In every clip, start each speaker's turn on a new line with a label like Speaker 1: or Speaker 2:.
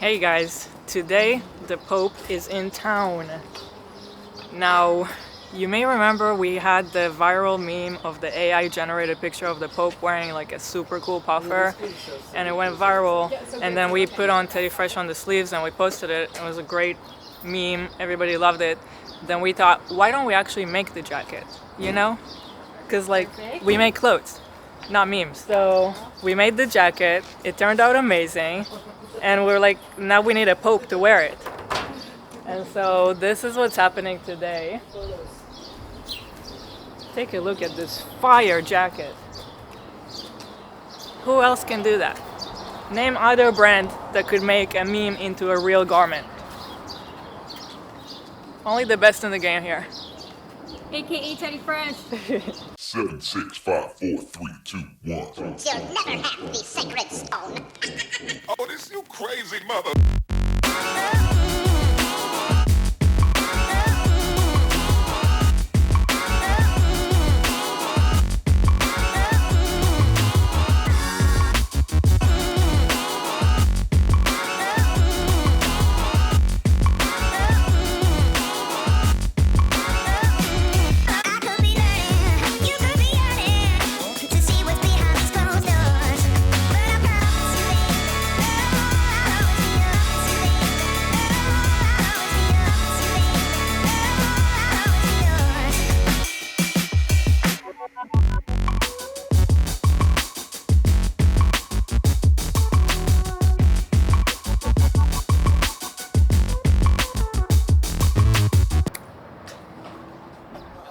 Speaker 1: Hey guys, today the Pope is in town. Now, you may remember we had the viral meme of the AI generated picture of the Pope wearing like a super cool puffer, and it went viral, and then we put on Teddy Fresh on the sleeves and we posted it. It was a great meme, everybody loved it. Then we thought, why don't we actually make the jacket, you know? Because like, we make clothes, not memes. So we made the jacket, it turned out amazing, and we're like, now we need a Pope to wear it. And so this is what's happening today. Take a look at this fire jacket. Who else can do that? Name other brand that could make a meme into a real garment. Only the best in the game here.
Speaker 2: AKA Teddy Fresh.
Speaker 3: 7, 6, 5, 4, 3, 2, 1.
Speaker 4: You'll never have the sacred stone.
Speaker 3: Oh, this you crazy mother.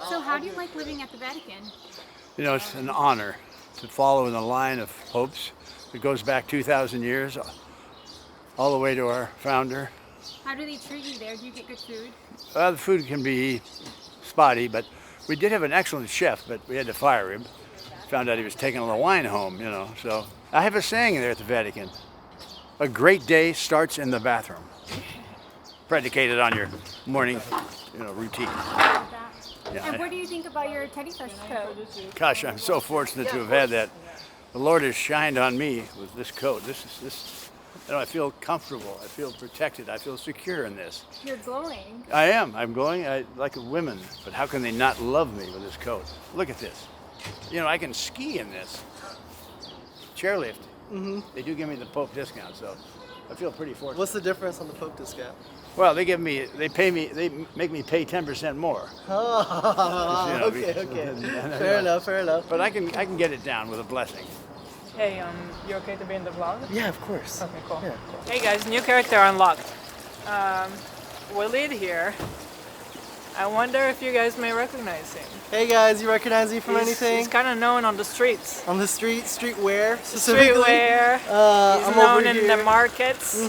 Speaker 2: So how do you like living at the Vatican?
Speaker 5: You know, it's an honor to follow in the line of popes. It goes back 2,000 years, all the way to our founder.
Speaker 2: How do they treat you there? Do you get good food?
Speaker 5: The food can be spotty, but we did have an excellent chef, but we had to fire him. Found out he was taking all the wine home, you know. So I have a saying there at the Vatican: a great day starts in the bathroom. Predicated on your morning, routine. Yeah.
Speaker 2: And what do you think about your Teddy Fresh coat?
Speaker 5: Gosh, I'm so fortunate to have had that. The Lord has shined on me with this coat. This. I feel comfortable. I feel protected. I feel secure in this.
Speaker 2: You're glowing.
Speaker 5: I am. I'm glowing. I like women, but how can they not love me with this coat? Look at this. I can ski in this. Chairlift. Mm-hmm. They do give me the Pope discount, so I feel pretty fortunate.
Speaker 6: What's the difference on the Pope discount?
Speaker 5: Well, they make me pay 10% more.
Speaker 6: Oh, okay. Fair enough.
Speaker 5: But I can get it down with a blessing.
Speaker 1: Hey, you okay to be in the vlog?
Speaker 6: Yeah, of course.
Speaker 1: Okay, cool.
Speaker 6: Yeah.
Speaker 1: Hey guys, new character unlocked. Walid here. I wonder if you guys may recognize him.
Speaker 6: Hey guys, you recognize me from anything?
Speaker 1: He's kind of known on the streets.
Speaker 6: On the street wear specifically?
Speaker 1: Streetwear. He's
Speaker 6: I'm
Speaker 1: known
Speaker 6: over
Speaker 1: in
Speaker 6: here.
Speaker 1: the markets.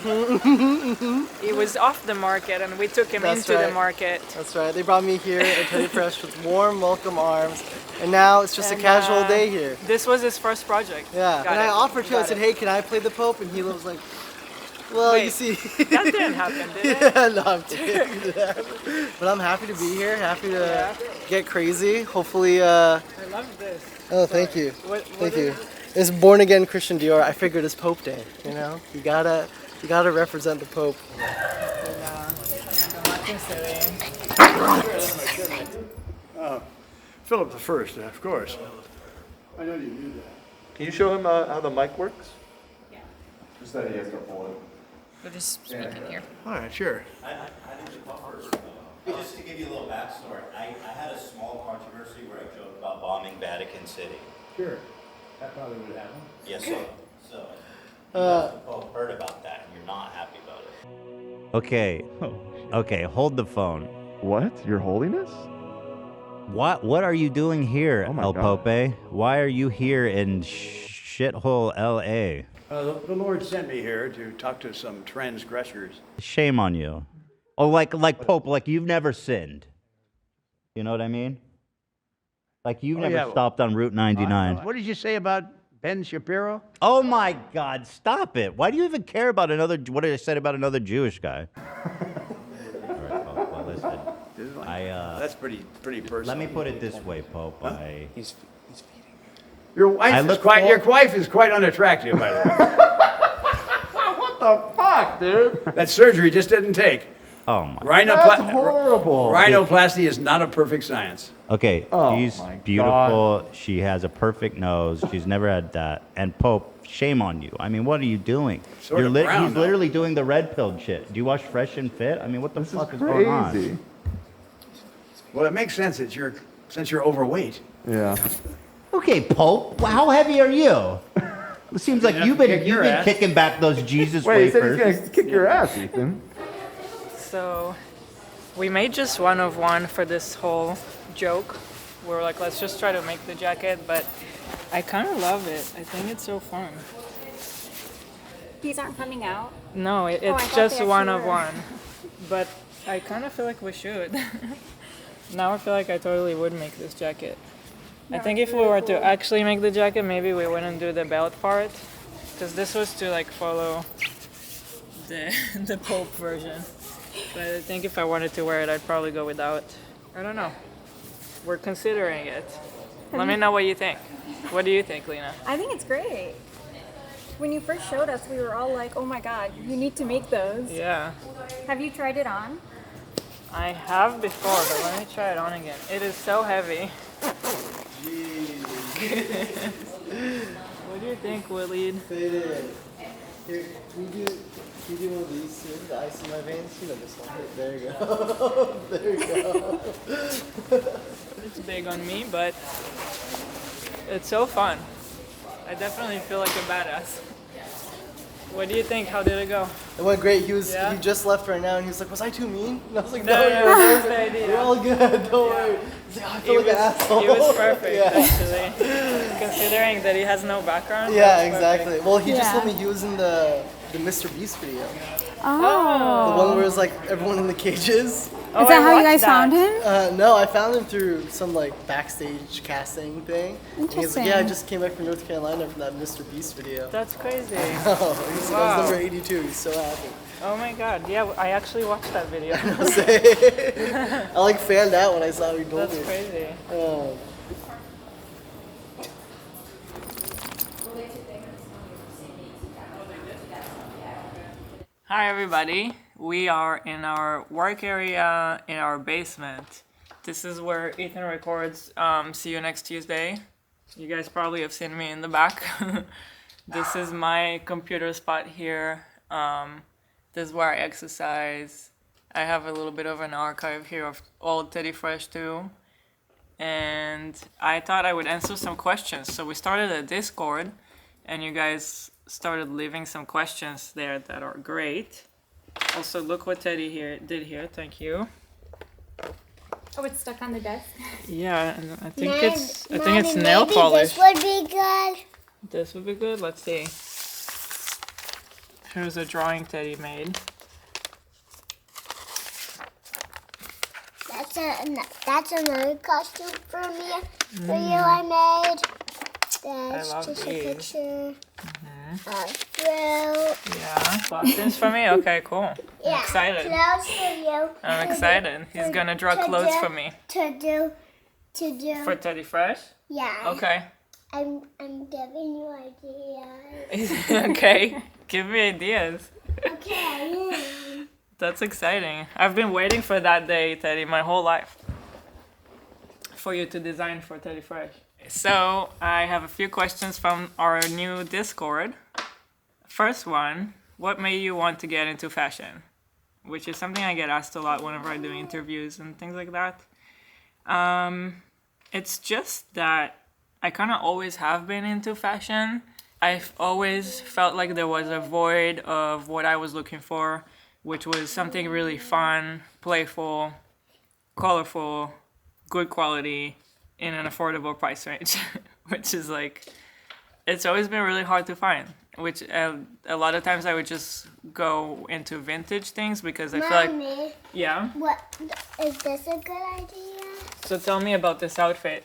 Speaker 1: He was off the market and we took him
Speaker 6: That's
Speaker 1: into
Speaker 6: right.
Speaker 1: the market.
Speaker 6: That's right. They brought me here at Teddy Fresh with warm welcome arms, and now it's just
Speaker 1: And,
Speaker 6: a casual day here.
Speaker 1: This was his first project.
Speaker 6: Yeah,
Speaker 1: Got
Speaker 6: and
Speaker 1: it.
Speaker 6: I offered to. I
Speaker 1: Got
Speaker 6: said,
Speaker 1: it.
Speaker 6: "Hey, can I play the Pope?" And he was like, "Well,
Speaker 1: Wait,
Speaker 6: you see."
Speaker 1: That didn't happen, did it?
Speaker 6: Yeah, no, I'm kidding. But I'm happy to be here. Happy to get crazy. Hopefully.
Speaker 1: I love this.
Speaker 6: Oh, thank you.
Speaker 1: What
Speaker 6: Thank
Speaker 1: is
Speaker 6: you.
Speaker 1: it?
Speaker 6: It's born again Christian Dior. I figured it's Pope Day. You gotta represent the Pope.
Speaker 5: Philip the First, of course. I know you knew that.
Speaker 7: Can you show him how the mic works? Yeah. Just that he has to pull it.
Speaker 8: We're just speaking here.
Speaker 5: All right, sure.
Speaker 9: Just to give you a little backstory, I had a small controversy where I joked about bombing Vatican City.
Speaker 5: Sure. That probably would happen.
Speaker 9: Yes, so you both heard about that and you're not happy about it.
Speaker 10: Okay, hold the phone.
Speaker 7: What? Your Holiness?
Speaker 10: What are you doing here,
Speaker 7: Oh my
Speaker 10: El
Speaker 7: God.
Speaker 10: Pope? Why are you here in shithole L.A.?
Speaker 5: The Lord sent me here to talk to some transgressors.
Speaker 10: Shame on you. Oh, like Pope, like you've never sinned. You know what I mean? Like you've never
Speaker 5: yeah.
Speaker 10: stopped on Route 99.
Speaker 5: What did you say about Ben Shapiro?
Speaker 10: Oh my God, stop it. Why do you even care about what I said about another Jewish guy? All right, Pope, well, listen.
Speaker 5: That's pretty personal.
Speaker 10: Let me put it this way, Pope.
Speaker 6: He's feeding.
Speaker 5: Your wife is quite unattractive, by the way. What the fuck?
Speaker 7: fuck, dude?
Speaker 5: That surgery just didn't take.
Speaker 10: Oh my.
Speaker 7: That's horrible.
Speaker 5: Rhinoplasty is not a perfect science.
Speaker 10: Okay,
Speaker 7: Oh
Speaker 10: she's
Speaker 7: my
Speaker 10: beautiful. She has a perfect nose. She's never had that. And Pope, shame on you. I mean, what are you doing?
Speaker 5: Sort of brown,
Speaker 10: He's
Speaker 5: though.
Speaker 10: literally doing the red pill shit. Do you watch Fresh and Fit? I mean, what the
Speaker 7: This
Speaker 10: fuck
Speaker 7: is
Speaker 10: is going on?
Speaker 7: crazy.
Speaker 5: Well, it makes sense that since you're overweight.
Speaker 7: Yeah.
Speaker 10: Okay, Pope, how heavy are you? It seems like
Speaker 5: Enough
Speaker 10: you've
Speaker 5: to
Speaker 10: been
Speaker 5: kick your ass.
Speaker 10: kicking back those Jesus
Speaker 7: Wait, he said
Speaker 10: wafers.
Speaker 7: he's gonna kick your ass, Ethan.
Speaker 1: So we made just one of one for this whole joke. We were like, let's just try to make the jacket, but I kind of love it. I think it's so fun.
Speaker 2: These aren't coming out.
Speaker 1: No,
Speaker 2: I
Speaker 1: it's
Speaker 2: thought
Speaker 1: just
Speaker 2: they
Speaker 1: one
Speaker 2: actually
Speaker 1: of
Speaker 2: were.
Speaker 1: one. But I kind of feel like we should. Now I feel like I totally would make this jacket. I think if we were to actually make the jacket, maybe we wouldn't do the belt part. Because this was to like follow the Pope version. But I think if I wanted to wear it, I'd probably go without. I don't know. We're considering it. Let me know what you think. What do you think, Lena?
Speaker 2: I think it's great. When you first showed us, we were all like, oh my god, you need to make those.
Speaker 1: Yeah.
Speaker 2: Have you tried it on?
Speaker 1: I have before, but let me try it on again. It is so heavy. What do you think, Willie?
Speaker 6: Faded. Here, can you do one of these too? The ice in my veins? You know this one. There you go. There you go.
Speaker 1: It's big on me, but it's so fun. I definitely feel like a badass. What do you think? How did it go?
Speaker 6: It went great. He
Speaker 1: Yeah?
Speaker 6: just left right now, and he was like, "Was I too mean?" And I was like,
Speaker 1: No,
Speaker 6: "No,
Speaker 1: no,
Speaker 6: you're
Speaker 1: that's the
Speaker 6: perfect.
Speaker 1: idea.
Speaker 6: You're all good. Don't worry." He's like, "Oh, I feel like an asshole."
Speaker 1: He was perfect,
Speaker 6: Yeah.
Speaker 1: actually. Considering that he has no background.
Speaker 6: Yeah,
Speaker 1: that's
Speaker 6: exactly.
Speaker 1: perfect.
Speaker 6: Well, he just
Speaker 2: Yeah.
Speaker 6: told me he was in the Mr. Beast video,
Speaker 2: Oh.
Speaker 6: the one where it's like everyone in the cages.
Speaker 1: Oh,
Speaker 2: Is that
Speaker 1: I
Speaker 2: how you
Speaker 1: watched
Speaker 2: guys
Speaker 1: that.
Speaker 2: found him?
Speaker 6: No, I found him through some like backstage casting thing. And he was like, "Yeah, I
Speaker 2: Interesting.
Speaker 6: just came back from North Carolina from that Mr. Beast video."
Speaker 1: That's crazy.
Speaker 6: Oh, he's like, I
Speaker 1: Wow.
Speaker 6: was number 82. He's so happy.
Speaker 1: Oh my god, yeah, I actually watched that video.
Speaker 6: I like fanned out when I saw he told
Speaker 1: That's
Speaker 6: me.
Speaker 1: crazy.
Speaker 6: Oh.
Speaker 1: Hi everybody, we are in our work area in our basement. This is where Ethan records. See you next Tuesday. You guys probably have seen me in the back. This is my computer spot here. This is where I exercise. I have a little bit of an archive here of old Teddy Fresh too. And I thought I would answer some questions. So we started a Discord and you guys started leaving some questions there that are great. Also, look what Teddy did here. Thank you.
Speaker 2: Oh, it's stuck on the desk.
Speaker 1: Yeah, and I think it's nail polish.
Speaker 4: This would be good.
Speaker 1: This would be good. Let's see. Here's a drawing Teddy made.
Speaker 4: That's another costume for me. For you, I made. That's
Speaker 1: love
Speaker 4: just
Speaker 1: these.
Speaker 4: a picture of fruit.
Speaker 1: Yeah, costumes for me. Okay, cool.
Speaker 4: Yeah,
Speaker 1: I'm excited.
Speaker 4: clothes for you.
Speaker 1: I'm excited. He's gonna draw clothes for me.
Speaker 4: To do.
Speaker 1: For Teddy Fresh.
Speaker 4: Yeah.
Speaker 1: Okay.
Speaker 4: I'm giving you ideas.
Speaker 1: Okay. Give me ideas.
Speaker 4: Okay.
Speaker 1: That's exciting. I've been waiting for that day, Teddy, my whole life. For you to design for Teddy Fresh. So, I have a few questions from our new Discord. First one, what made you want to get into fashion? Which is something I get asked a lot whenever I do interviews and things like that. It's just that I kind of always have been into fashion. I've always felt like there was a void of what I was looking for, which was something really fun, playful, colorful, good quality, in an affordable price range, which is like, it's always been really hard to find, which a lot of times I would just go into vintage things because I feel like,
Speaker 4: Mommy,
Speaker 1: yeah.
Speaker 4: what is this a good idea?
Speaker 1: So tell me about this outfit.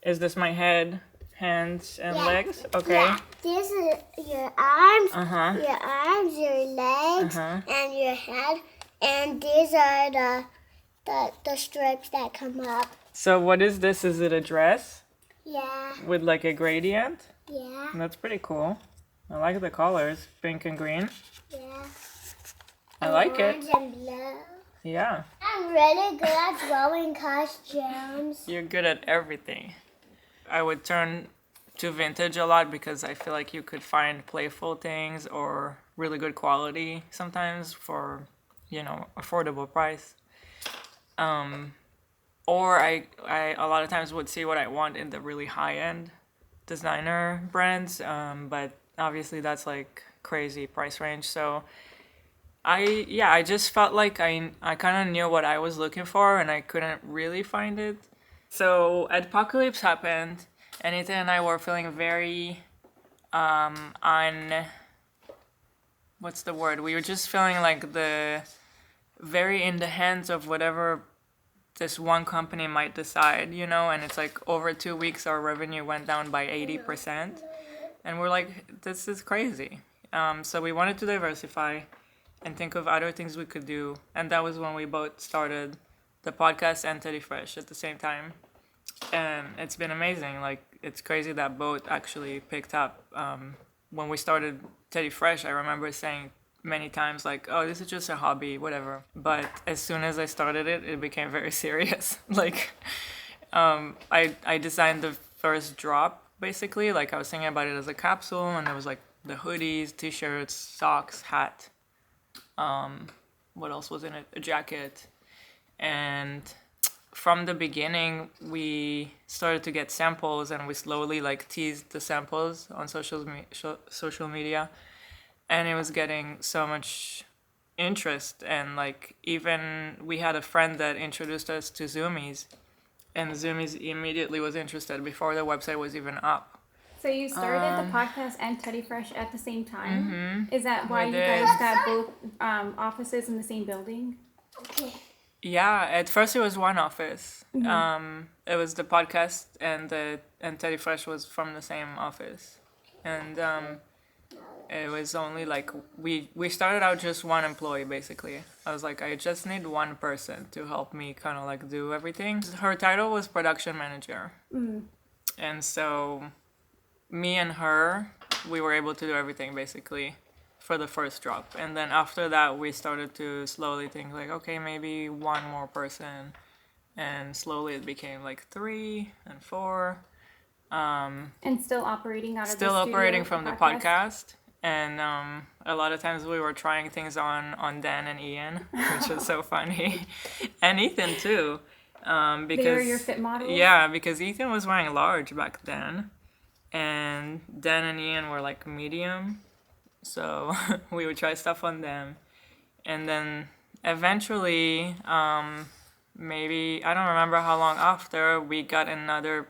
Speaker 1: Is this my head, hands, and
Speaker 4: Yeah.
Speaker 1: legs? Okay.
Speaker 4: Yeah, these are your arms,
Speaker 1: Uh-huh.
Speaker 4: your legs,
Speaker 1: Uh-huh.
Speaker 4: and your head, and these are the stripes that come up.
Speaker 1: So what is this? Is it a dress
Speaker 4: Yeah,
Speaker 1: with like a gradient?
Speaker 4: yeah.
Speaker 1: That's pretty cool. I like the colors, pink and green.
Speaker 4: Yeah.
Speaker 1: I like it.
Speaker 4: Orange and blue.
Speaker 1: Yeah.
Speaker 4: I'm really good at drawing costumes.
Speaker 1: You're good at everything. I would turn to vintage a lot because I feel like you could find playful things or really good quality sometimes for, affordable price. Or I a lot of times would see what I want in the really high-end designer brands, but obviously that's like crazy price range. So I just felt like I kind of knew what I was looking for and I couldn't really find it. So Apocalypse happened, and Ethan and I were feeling very what's the word? We were just feeling like very in the hands of whatever this one company might decide, and it's like over 2 weeks our revenue went down by 80%. And we're like, this is crazy. So we wanted to diversify and think of other things we could do. And that was when we both started the podcast and Teddy Fresh at the same time. And it's been amazing. Like, it's crazy that both actually picked up. When we started Teddy Fresh, I remember saying many times like, oh, this is just a hobby, whatever. But as soon as I started it, it became very serious. Like, I designed the first drop, basically. Like, I was thinking about it as a capsule, and there was like the hoodies, t-shirts, socks, hat. What else was in it? A jacket. And from the beginning, we started to get samples, and we slowly like teased the samples on social media. And it was getting so much interest, and like even we had a friend that introduced us to Zoomies, and Zoomies immediately was interested before the website was even up.
Speaker 2: So you started the podcast and Teddy Fresh at the same time?
Speaker 1: Mm-hmm.
Speaker 2: Is that why you guys got both offices in the same building?
Speaker 4: Okay.
Speaker 1: Yeah, at first it was one office.
Speaker 2: Mm-hmm.
Speaker 1: It was the podcast and Teddy Fresh was from the same office, and it was only like we started out just one employee basically. I was like, I just need one person to help me kind of like do everything. Her title was production manager.
Speaker 2: Mm.
Speaker 1: And so me and her, we were able to do everything basically for the first drop. And then after that, we started to slowly think like, okay, maybe one more person. And slowly it became like 3 and 4.
Speaker 2: And still operating out of
Speaker 1: Still
Speaker 2: the studio
Speaker 1: operating
Speaker 2: with
Speaker 1: from the podcast. And a lot of times we were trying things on Dan and Ian, which was so funny. And Ethan too. Because
Speaker 2: they were your fit models?
Speaker 1: Yeah, because Ethan was wearing large back then. And Dan and Ian were like medium. So we would try stuff on them. And then eventually, maybe, I don't remember how long after, we got another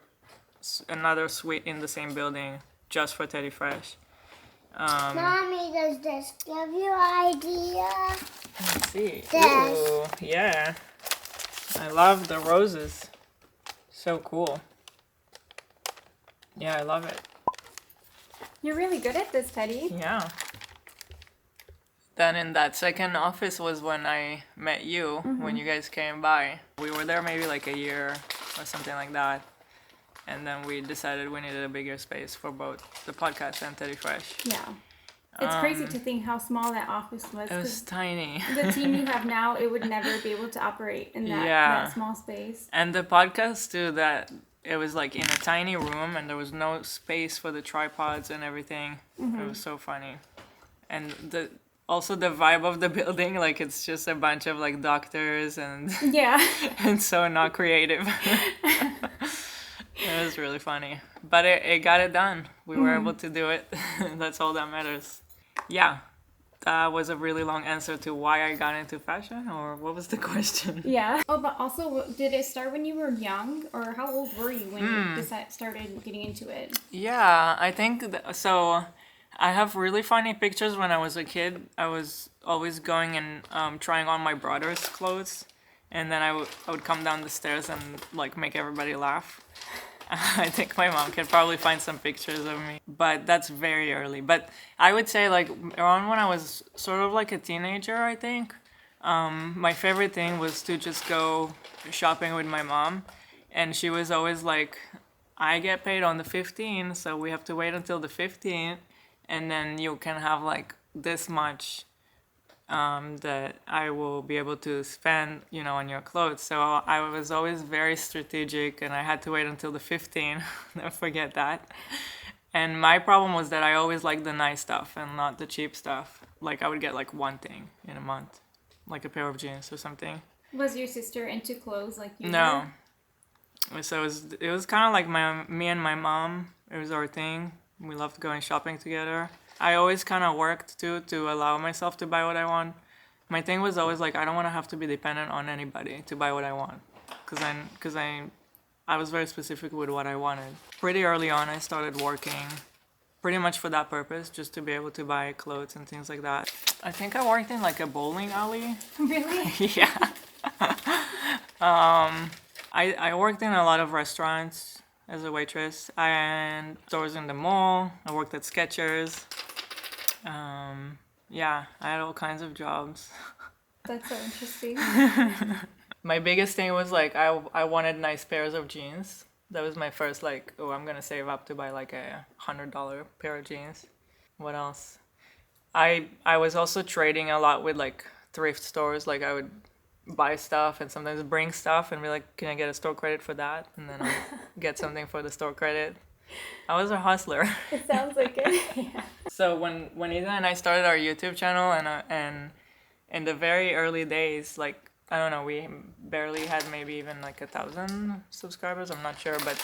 Speaker 1: suite in the same building just for Teddy Fresh.
Speaker 4: Mommy, does this give you an idea?
Speaker 1: Let's see.
Speaker 4: This.
Speaker 1: Ooh, yeah. I love the roses. So cool. Yeah, I love it.
Speaker 2: You're really good at this, Teddy.
Speaker 1: Yeah. Then in that second office was when I met you, when you guys came by. We were there maybe like a year or something like that. And then we decided we needed a bigger space for both the podcast and Teddy Fresh.
Speaker 2: Yeah. It's crazy to think how small that office was.
Speaker 1: It was tiny.
Speaker 2: The team you have now, it would never be able to operate in that small space.
Speaker 1: And the podcast too, that it was like in a tiny room and there was no space for the tripods and everything. It was so funny. And also the vibe of the building, like it's just a bunch of like doctors and and so not creative. It was really funny. But it got it done. We were able to do it. That's all that matters. Yeah. That was a really long answer to why I got into fashion, or what was the question?
Speaker 2: Yeah. Oh, but also, did it start when you were young, or how old were you when you started getting into it?
Speaker 1: Yeah, I think so. I have really funny pictures when I was a kid. I was always going and trying on my brother's clothes, and then I would come down the stairs and like make everybody laugh. I think my mom can probably find some pictures of me, but that's very early. But I would say like around when I was sort of like a teenager, I think, my favorite thing was to just go shopping with my mom. And she was always like, I get paid on the 15th, so we have to wait until the 15th. and then you can have like this much that I will be able to spend, you know, on your clothes. So I was always very strategic, and I had to wait until the 15. Never forget that. And my problem was that I always liked the nice stuff and not the cheap stuff. Like I would get like one thing in a month, like a pair of jeans or something.
Speaker 2: Was your sister into clothes like you
Speaker 1: No.
Speaker 2: were?
Speaker 1: So it was kind of like me and my mom. It was our thing. We loved going shopping together. I always kind of worked too to allow myself to buy what I want. My thing was always like I don't want to have to be dependent on anybody to buy what I want, because I was very specific with what I wanted. Pretty early on, I started working pretty much for that purpose, just to be able to buy clothes and things like that. I think I worked in like a bowling alley.
Speaker 2: Really?
Speaker 1: Yeah. I worked in a lot of restaurants as a waitress and stores in the mall. I worked at Skechers. Yeah, I had all kinds of jobs.
Speaker 2: That's so interesting.
Speaker 1: My biggest thing was like I wanted nice pairs of jeans. That was my first like, oh, I'm gonna save up to buy like a $100 pair of jeans. What else? I was also trading a lot with like thrift stores. Like I would buy stuff and sometimes bring stuff and be like, can I get a store credit for that? And then I'll get something for the store credit. I was a hustler.
Speaker 2: It sounds like it. Yeah.
Speaker 1: So when Ethan and I started our YouTube channel and in the very early days, like I don't know, we barely had maybe even like 1,000 subscribers. I'm not sure, but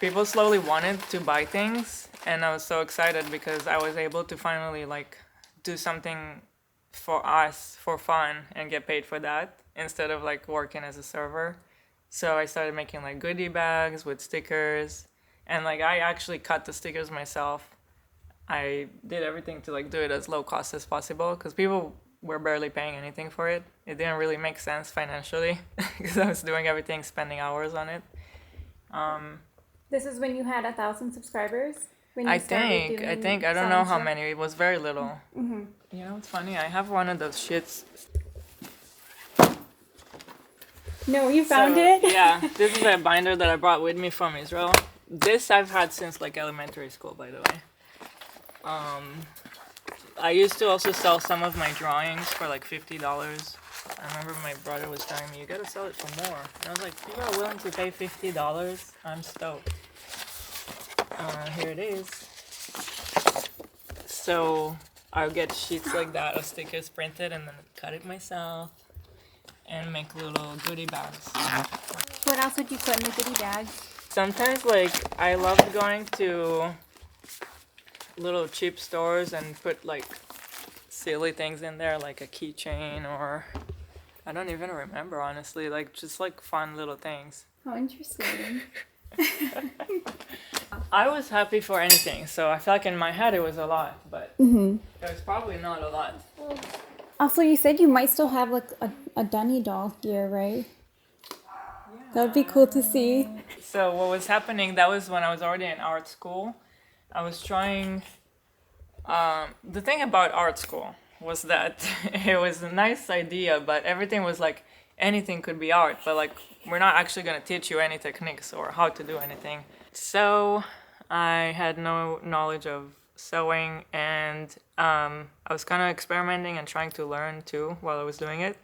Speaker 1: people slowly wanted to buy things, and I was so excited because I was able to finally like do something for us for fun and get paid for that instead of like working as a server. So I started making like goodie bags with stickers, and like I actually cut the stickers myself. I did everything to like do it as low cost as possible because people were barely paying anything for it. It didn't really make sense financially because I was doing everything, spending hours on it.
Speaker 2: This is when you had 1,000 subscribers? When you
Speaker 1: I
Speaker 2: started
Speaker 1: think,
Speaker 2: doing
Speaker 1: I don't know
Speaker 2: selling
Speaker 1: how
Speaker 2: stuff?
Speaker 1: many. It was very little.
Speaker 2: Mm-hmm.
Speaker 1: You know, it's funny. I have one of those shits.
Speaker 2: No, you found
Speaker 1: So,
Speaker 2: it?
Speaker 1: Yeah, this is a binder that I brought with me from Israel. This I've had since like elementary school, by the way. I used to also sell some of my drawings for like $50. I remember my brother was telling me, you gotta sell it for more. And I was like, people are willing to pay $50? I'm stoked. Here it is. So I'll get sheets like that of stickers printed and then cut it myself and make little goodie bags.
Speaker 2: What else would you put in the goodie bags?
Speaker 1: Sometimes like I loved going to little cheap stores and put like silly things in there, like a keychain, or I don't even remember honestly, like just like fun little things.
Speaker 2: How interesting.
Speaker 1: I was happy for anything, so I feel like in my head it was a lot, but it was probably not a lot.
Speaker 2: Also, you said you might still have like a Dunny doll here, right? That would be cool to see.
Speaker 1: So what was happening, that was when I was already in art school. I was trying, the thing about art school was that it was a nice idea, but everything was like, anything could be art, but like, we're not actually gonna teach you any techniques or how to do anything. So I had no knowledge of sewing, and I was kind of experimenting and trying to learn too while I was doing it.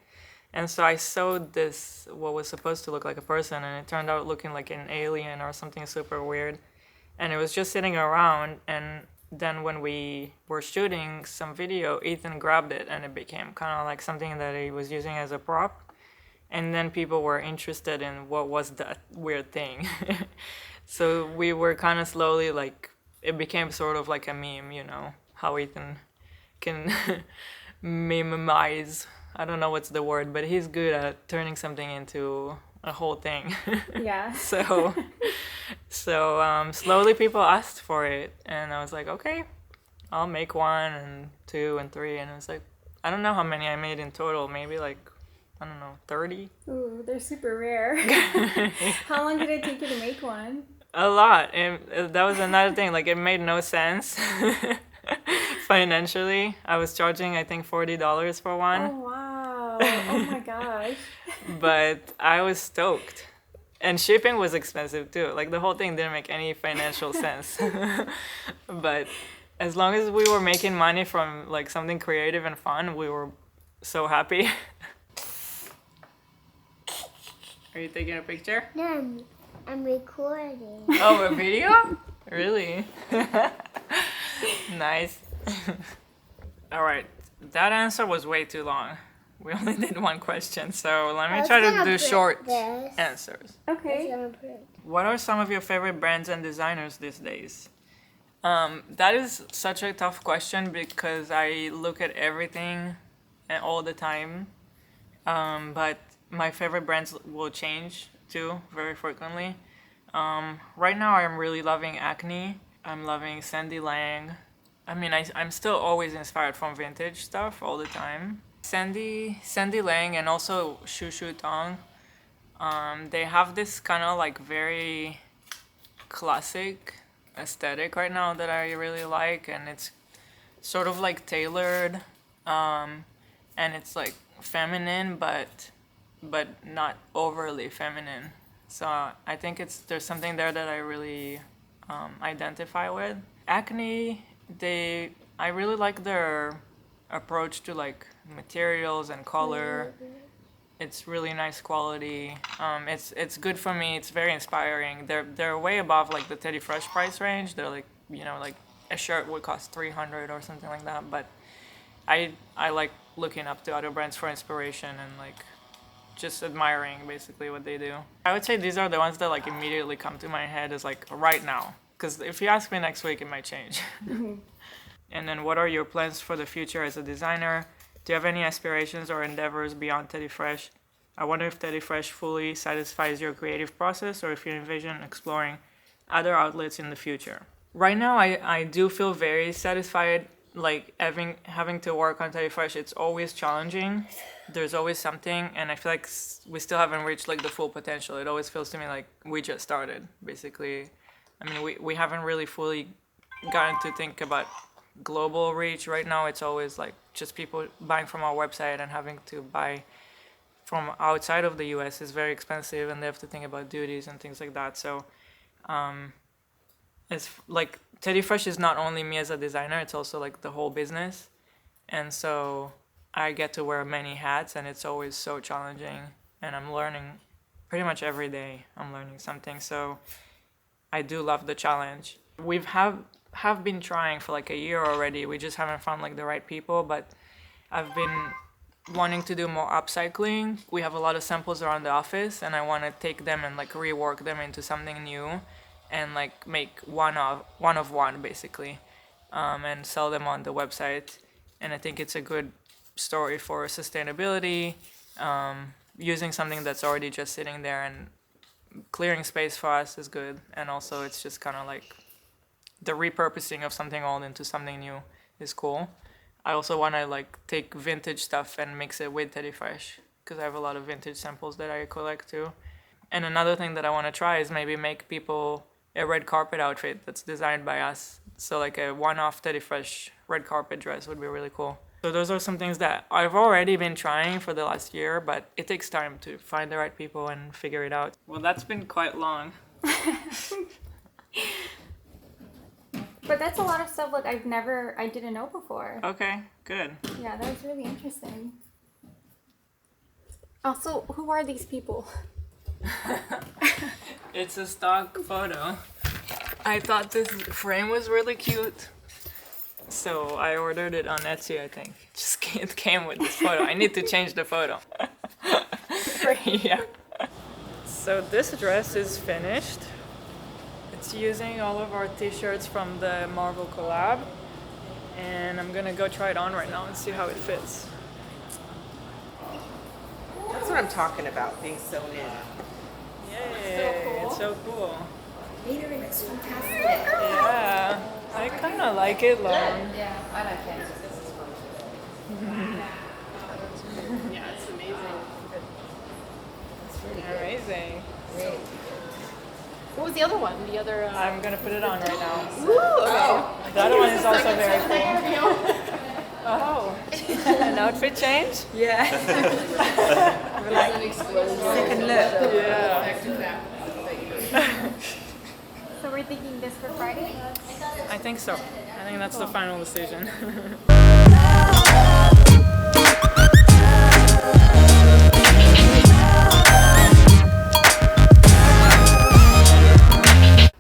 Speaker 1: And so I sewed this, what was supposed to look like a person, and it turned out looking like an alien or something super weird. And it was just sitting around, and then when we were shooting some video, Ethan grabbed it, and it became kind of like something that he was using as a prop. And then people were interested in what was that weird thing. So we were kind of slowly like, it became sort of like a meme, you know, how Ethan can meme-mize. I don't know what's the word, but he's good at turning something into a whole thing.
Speaker 2: Yeah.
Speaker 1: So slowly people asked for it, and I was like, okay, I'll make 1 and 2 and 3, and it was like, I don't know how many I made in total, maybe like, I don't know, 30?
Speaker 2: Ooh, they're super rare. How long did it take you to make one?
Speaker 1: A lot. And that was another thing, like it made no sense financially. I was charging, I think, $40 for one.
Speaker 2: Oh, wow. Oh my gosh.
Speaker 1: But I was stoked. And shipping was expensive too. Like the whole thing didn't make any financial sense. But as long as we were making money from like something creative and fun, we were so happy. Are you taking a picture?
Speaker 4: No, I'm recording.
Speaker 1: Oh, a video? Really? Nice. All right, that answer was way too long. We only did one question, so let me try to do short answers.
Speaker 2: Okay.
Speaker 1: What are some of your favorite brands and designers these days? That is such a tough question because I look at everything all the time. But my favorite brands will change too very frequently. Right now I'm really loving Acne. I'm loving Sandy Lang. I mean, I'm still always inspired from vintage stuff all the time. Sandy Lang and also Shu Shu Tong. They have this kind of like very classic aesthetic right now that I really like, and it's sort of like tailored, and it's like feminine, but not overly feminine. So I think there's something there that I really identify with. Acne, I really like their approach to like materials and color. It's really nice quality. It's good for me. It's very inspiring. They're way above like the Teddy Fresh price range. They're like, you know, like a shirt would cost $300 or something like that. But I like looking up to other brands for inspiration and like just admiring basically what they do. I would say these are the ones that like immediately come to my head as like right now. Because if you ask me next week, it might change. And then what are your plans for the future as a designer? Do you have any aspirations or endeavors beyond Teddy Fresh? I wonder if Teddy Fresh fully satisfies your creative process or if you envision exploring other outlets in the future. Right now, I do feel very satisfied, like having to work on Teddy Fresh. It's always challenging. There's always something, and I feel like we still haven't reached like the full potential. It always feels to me like we just started, basically. I mean, we haven't really fully gotten to think about global reach. Right now it's always like just people buying from our website, and having to buy from outside of the US is very expensive, and they have to think about duties and things like that. So it's like Teddy Fresh is not only me as a designer, it's also like the whole business, and so I get to wear many hats, and it's always so challenging, and I'm learning pretty much every day. I'm learning something, so I do love the challenge. We've have been trying for like a year already. We just haven't found like the right people, but I've been wanting to do more upcycling. We have a lot of samples around the office, and I want to take them and like rework them into something new and like make one of one basically, and sell them on the website. And I think it's a good story for sustainability, using something that's already just sitting there, and clearing space for us is good. And also it's just kind of like the repurposing of something old into something new is cool. I also want to like take vintage stuff and mix it with Teddy Fresh, because I have a lot of vintage samples that I collect too. And another thing that I want to try is maybe make people a red carpet outfit that's designed by us. So like a one-off Teddy Fresh red carpet dress would be really cool. So those are some things that I've already been trying for the last year, but it takes time to find the right people and figure it out. Well, that's been quite long.
Speaker 2: But that's a lot of stuff like I didn't know before.
Speaker 1: Okay, good.
Speaker 2: Yeah, that was really interesting. Also, who are these people?
Speaker 1: It's a stock photo. I thought this frame was really cute, so I ordered it on Etsy, I think. It came with this photo. I need to change the photo. Yeah. So this dress is finished. It's using all of our t-shirts from the Marvel collab, and I'm gonna go try it on right now and see how it fits.
Speaker 11: That's what I'm talking about, being sewn in.
Speaker 1: Yay, it's so cool.
Speaker 11: Metering is fantastic.
Speaker 1: Yeah, I kind of like it long.
Speaker 11: Yeah, I like it. Yeah, it's amazing. It's really good.
Speaker 1: Amazing.
Speaker 11: Great. What was the other one? The other.
Speaker 1: I'm gonna put it on right now.
Speaker 11: Woo! Okay.
Speaker 1: The other one is also very cool. Oh, an outfit change?
Speaker 11: Yeah. Like, second look.
Speaker 1: Yeah.
Speaker 2: So
Speaker 11: we thinking this for Friday?
Speaker 1: I think so. I think that's the final decision.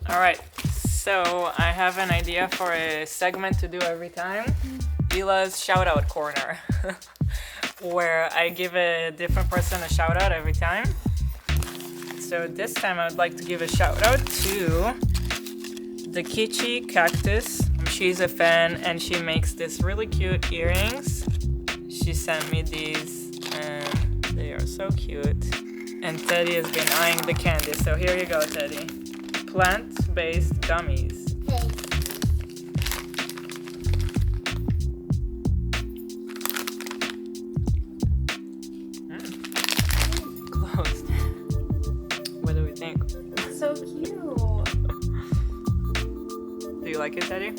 Speaker 1: Alright, so I have an idea for a segment to do every time. Ila's shout out corner. Where I give a different person a shout out every time. So this time I would like to give a shout out to the Kitschy Cactus. She's a fan and she makes this really cute earrings. She sent me these and they are so cute. And Teddy has been eyeing the candy, so here you go, Teddy. Plant-based gummies. Closed. What do we think?
Speaker 11: So cute.
Speaker 1: Do you like it, Teddy?